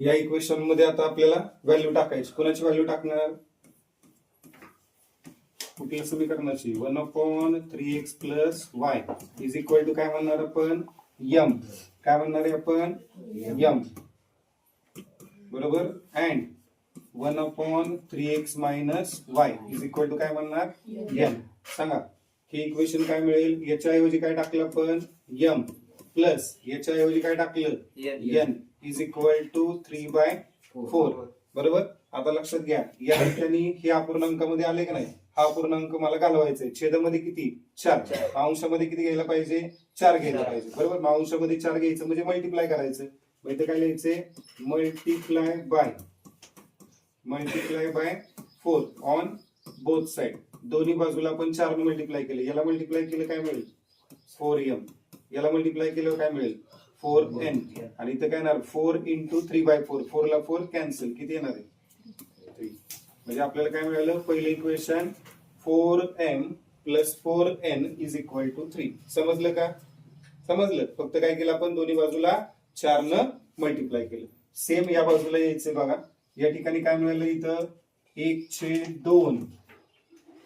या इक्वेशन मध्ये आता आपल्याला व्हॅल्यू टाकायची. कोणाची व्हॅल्यू टाकणार? कुठल्या समीकरणाची? 1/3x + y is equal to काय म्हणणार आपण? m. काय म्हणणार आहे आपण? m. बरोबर. And 1/3x - y is equal to काय म्हणणार? n. सांगा हे इक्वेशन काय मिळेल? याच्या ऐवजी काय टाकलं आपण? m प्लस याच्या ऐवजी काय टाकलं? n is equal to 3/4. बरोबर. आता लक्षात घ्या, या ठिकाणी हे अपूर्णांकामध्ये आले का नाही? हा अपूर्णांक मला घालवायचा आहे. छेदामध्ये किती? 4. अंशामध्ये किती घ्यायला पाहिजे? 4 घ्यायला पाहिजे. बरोबर. अंशामध्ये 4 घ्यायचं म्हणजे मल्टिप्लाय करायचं. मग इथे काय लिहायचंय? Multiply by 4 on both side. दोन्ही बाजूला आपण 4 ने मल्टिप्लाय केले. याला मल्टिप्लाय केलं काय मिळेल? 4m. याला मल्टिप्लाय केलं काय मिळेल? 4n. आणि इथं काय येणार? 4 × 3/4. 4 ला 4 कॅन्सल. किती येणार आहे? 3. म्हणजे आपल्याला काय मिळालं? पहिलं equation 4m + 4n is equal to 3. समजलं का? समजलं. फक्त काय केलं आपण? दोन्ही बाजूला 4 न मल्टिप्लाय केलं. सेम या बाजूला यायचं बघा. या ठिकाणी काय मिळालं? इथं 1/2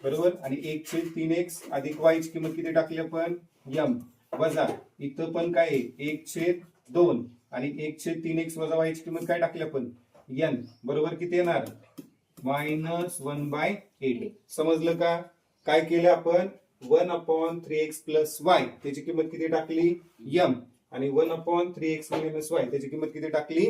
बरोबर. आणि 1/3x अधिक y ची किंमत किती टाकली आपण? m. वजा इथं पण काय आहे? 1/2 आणि 1/3x वजा y ची किंमत काय टाकली आपण? n. बरोबर. किती येणार? -1/8. समजलं का? काय केलं आपण? 1/3x + y त्याची किंमत किती टाकली? m. आणि 1/3x - y त्याची किंमत किती टाकली?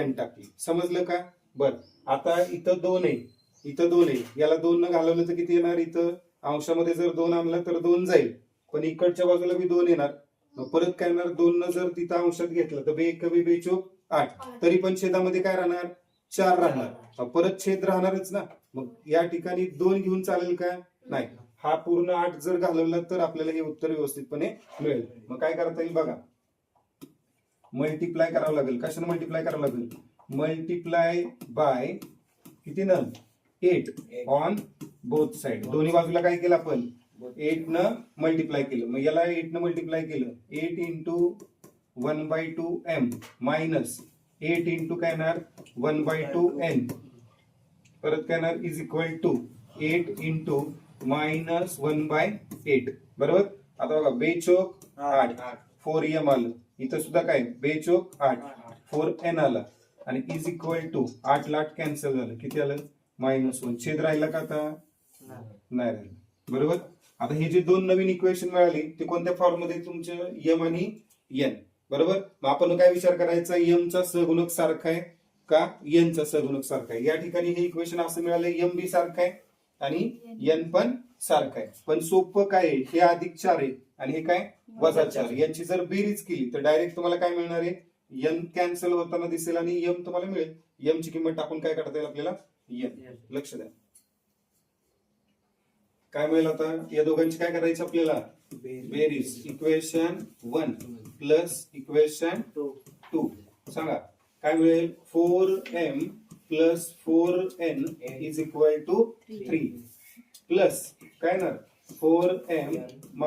n टाकली. समजलं का? बर. आता इथं 2 आहे, इथं 2 आहे. याला 2 न घालवलं तर किती येणार? इथं अंशामध्ये जर 2 आणलं तर 2 जाईल, पण इकडच्या बाजूला बी 2 येणार. मग परत काय येणार? 2 न जर तिथं अंशात घेतलं तर 2 8. तरी पण छेदामध्ये काय राहणार? 4 राहणार. परत छेद राहणारच ना. मग या ठिकाणी 2 घेऊन चालेल का? नाही. हा पूर्ण 8 जर घालवला तर आपल्याला हे उत्तर व्यवस्थितपणे मिळेल. मग काय करता येईल बघा? मल्टिप्लाय करावं लागेल. कशाने मल्टिप्लाय करावं लागेल? मल्टिप्लाय बाय किती न? 8 ऑन बोथ साइड. दोन्ही बाजूला काय केलं आपण? 8 न मल्टिप्लाय केलं. मग याला 8 न मल्टिप्लाय केलं. 8 × 1/2m मायनस 8 × काय येणार? 1/2n. परत काय येणार? Is equal to 8 × -1/8. बरोबर. आता बघा, बेचोक 8 4m आलं. इथं सुद्धा काय? बेचोक 8 4n आला. आणि इज इक्वल टू 8 ला 8 कॅन्सल झालं. किती आलं? -1. छेद राहिला का? आता नाही राहिला. बरोबर. आता हे जे 2 नवीन इक्वेशन मिळाली ते कोणत्या फॉर्म मध्ये? तुमचे m आणि n. बरोबर. मग आपण काय विचार करायचा? m चा सहगुणक सारखा आहे का n चा सहगुणक सारखा आहे? या ठिकाणी हे इक्वेशन असं मिळालंय, m बी सारखं आहे आणि n पण सारखं आहे. पण सोपं काय आहे? हे +4 आहे आणि हे काय? -4. यांची जर बेरीज केली तर डायरेक्ट तुम्हाला काय मिळणार आहे? n कॅन्सल होताना दिसेल आणि m तुम्हाला मिळेल. m ची किंमत टाकून काय करता येईल आपल्याला? n. लक्ष द्या. काय मिळेल आता? या दोघांची काय करायची आपल्याला? बेरीज. Equation 1 plus equation 2. सांगा काय मिळेल? 4m + 4n is equal to 3 plus काय ना? 4m -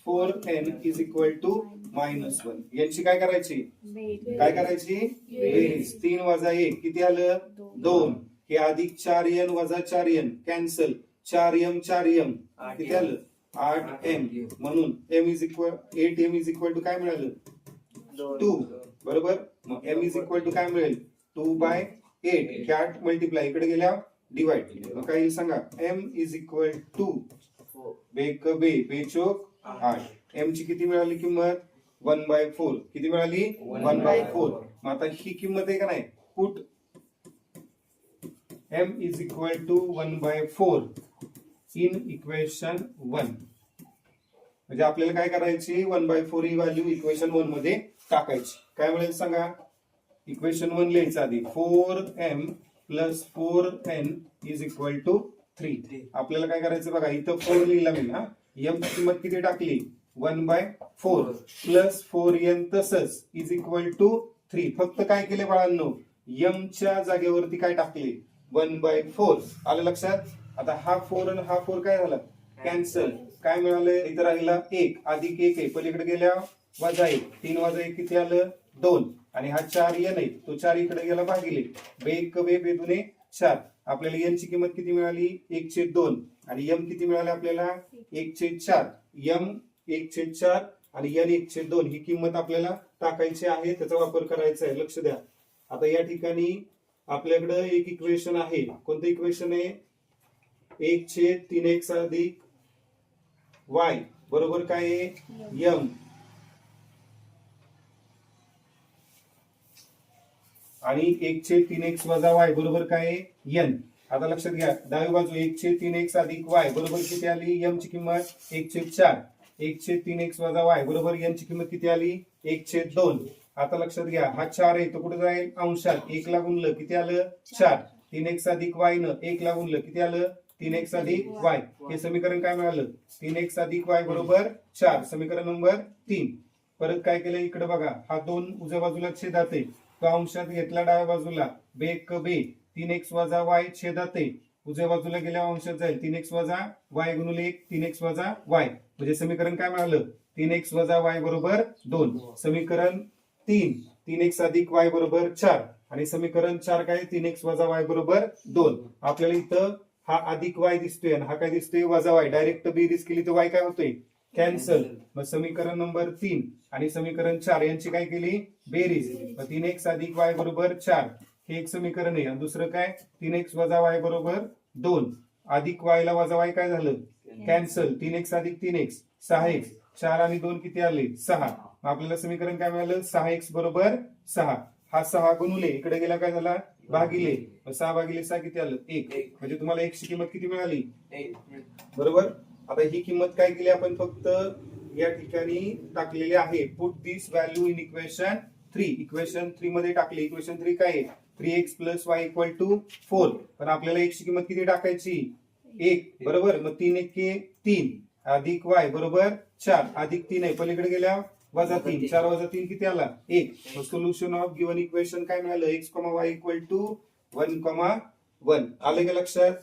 4n is equal to -1. यांची काय करायची? काय करायची? बेरीज. 3 - 1 किती आलं? 2. हे अधिक 4n वजा 4n कॅन्सल. 4m किती आलं? 8m. म्हणून m is equal 8m is equal to काय मिळालं? 2. बरोबर. मग m इज इक्वल टू काय मिळेल? 2/8. 8 मल्टिप्लाय इकडे गेल्या डिवाइड. मग काय सांगा? m इज इक्वल टू बेचोक 8. m ची किती मिळाली किंमत? 1/4. किती मिळाली? 1/4. मग आता ही किंमत आहे का नाही? Put m is equal to 1/4 in equation 1. म्हणजे आपल्याला काय करायची? 1/4 ही व्हॅल्यू इक्वेशन 1 मध्ये टाकायची. काय मिळेल सांगा? इक्वेशन 1 लिहायचं आधी. 4m + 4n is equal to 3. आपल्याला काय करायचं बघा, इथं 4 लिहिला मी. हा m ची किंमत किती टाकली? 1/4 प्लस 4n तसंच इज इक्वल टू 3. फक्त काय केले बाळांनो? m च्या जागेवरती काय टाकले? 1/4. आलं लक्षात? आता हा 4 आणि हा 4 काय झाला? कॅन्सल. काय मिळालं? इथं राहिला 1 अधिक 1 आहे. पलीकडे गेल्या -1. 3 - 1 किती आलं? 2 आणि हा 4 n आहे तो 4 इकडे गेला भागिले बे एक बे बे दुने 4. आपल्याला n ची किंमत किती मिळाली 1/2 आणि m किती मिळाले आपल्याला 1/4. m 1/4 आणि n 1/2 ही किंमत आपल्याला टाकायची आहे, त्याचा वापर करायचा आहे. लक्ष द्या. आता या ठिकाणी आपल्याकडे एक इक्वेशन आहे. कोणतं इक्वेशन आहे 1/3x अधिक y बरोबर काय आहे m आणि 1/3x वजा y बरोबर काय आहे n. आता लक्षात घ्या डावी बाजू 1/3x अधिक y बरोबर किती आली m ची किंमत 1/4. 1/3x वजा y बरोबर n ची किंमत किती आली 1/2. आता लक्षात घ्या हा 4 आहे तो कुठे जाईल अंशात 1 ला गुणलं किती आलं 4. 3x अधिक y न 1 ला गुणलं किती आलं 3x अधिक y. हे समीकरण काय मिळालं 3x अधिक y बरोबर 4. समीकरण नंबर 3. परत काय केलं इकडे बघा हा 2 उजव्या बाजूला छेदात आहे तो अंशात घेतला डाव्या बाजूला बे एक बे 3x वजा y छेदात आहे उजव्या बाजूला गेल्या अंशात जाईल 3x वजा y गुणिले 1 3x वजा y म्हणजे समीकरण काय मिळालं 3x वजा y बरोबर 2. समीकरण 3 3x अधिक y बरोबर 4 आणि समीकरण 4 काय 3x वजा y बरोबर 2. आपल्याला इथं हा अधिक y दिसतोय आणि हा काय दिसतोय वजा y. डायरेक्ट बेरीज केली तर y काय होतोय कॅन्सल. मग समीकरण नंबर 3 आणि समीकरण 4 यांची काय केली बेरीज. मग 3x अधिक y बरोबर 4 हे एक समीकरण आहे आणि दुसरं काय 3x वजा y बरोबर 2 अधिक y ला वजा y काय झालं कॅन्सल. 3x अधिक 3x 6x 4 आणि 2 किती आले 6. मग आपल्याला समीकरण काय मिळालं 6x बरोबर 6. हा 6 गुणुले इकडे गेला काय झाला भागिले 6 भागिले 6 किती आलं 1. म्हणजे तुम्हाला x ची किंमत किती मिळाली 1 बरोबर. आता ही किंमत काय केली आपण फक्त या ठिकाणी टाकलेली आहे. Put this value in equation 3. Equation 3 मध्ये टाकली. इक्वेशन 3 काय आहे 3x + y = 4. पण आपल्याला x ची किंमत किती टाकायची 1 बरोबर. मग 3 1 3 अधिक y बरोबर 4 अधिक 3 आहे पलीकडे गेल्या वजा 3 4 वजा 3 किती आला 1. मग सोल्युशन ऑफ गिवन इक्वेशन काय मिळालं x, y = 1, 1. आले का लक्षात.